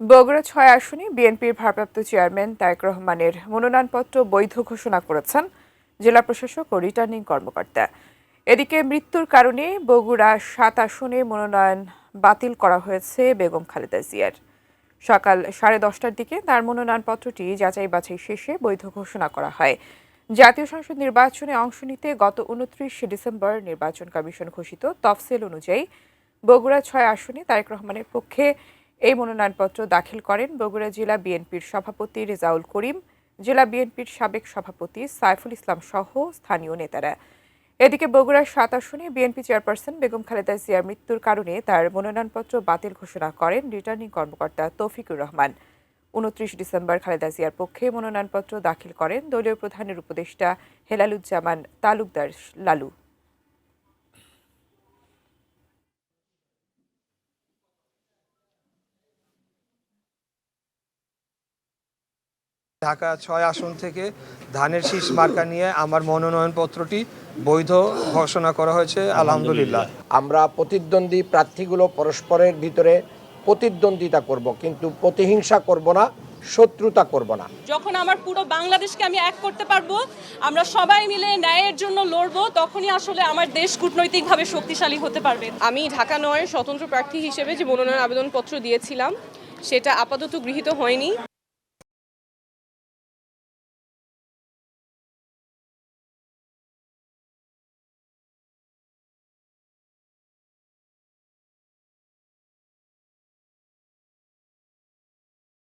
বগুড়া ৬ আসনে বিএনপির ভারপ্রাপ্ত চেয়ারম্যান তারেক রহমানের মনোনয়নপত্র বৈধ ঘোষণা করেছেন জেলা প্রশাসক ও রিটার্নিং কর্মকর্তা। এদিকে মৃত্যুর কারণে বগুড়া ৭ আসনে মনোনয়ন বাতিল করা হয়েছে বেগম খালেদা জিয়ার। সকাল 10:30টার দিকে তার মনোনয়নপত্রটি যাচাই বাছাই শেষে বৈধ ঘোষণা করা হয়। জাতীয় সংসদ নির্বাচনে অংশ নিতে গত ২৯ ডিসেম্বর নির্বাচন কমিশন ঘোষিত তফসিল অনুযায়ী বগুড়া ৬ আসনে তারেক রহমানের পক্ষে এই মনোনয়নপত্র দাখিল করেন বগুড়া জেলা বিএনপির সভাপতি রেজাউল করিম, জেলা বিএনপির সাবেক সভাপতি সাইফুল ইসলাম সহ স্থানীয় নেতারা। এদিকে বগুড়ার ৭ আসনে বিএনপি চেয়ারপারসন বেগম খালেদা জিয়ার মৃত্যুর কারণে তার মনোনয়নপত্র বাতিল ঘোষণা করেন রিটার্নিং কর্মকর্তা তৌফিকুর রহমান। ২৯ ডিসেম্বর খালেদা জিয়ার পক্ষে মনোনয়নপত্র দাখিল করেন দলীয় প্রধানের উপদেষ্টা হেলালুজ্জামান তালুকদার লালু। ঢাকা ৬ আসন থেকে ধানের শীষ মার্কা নিয়ে আমার মনোনয়নপত্রটি বৈধ ঘোষণা করা হয়েছে, আলহামদুলিল্লাহ। আমরা প্রতিদ্বন্দ্বী প্রার্থীগুলো পরস্পরের ভিতরে প্রতিদ্বন্দ্বিতা করব, কিন্তু প্রতিহিংসা করব না, শত্রুতা করব না। যখন আমার পুরো বাংলাদেশকে আমি এক করতে পারবো, আমরা সবাই মিলে ন্যায়ের জন্য লড়বো, তখনই আসলে আমার দেশ কূটনৈতিকভাবে শক্তিশালী হতে পারবে। আমি ঢাকা ৯ স্বতন্ত্র প্রার্থী হিসেবে যে মনোনয়ন আবেদনপত্র দিয়েছিলাম সেটা আপাতত গৃহীত হয়নি।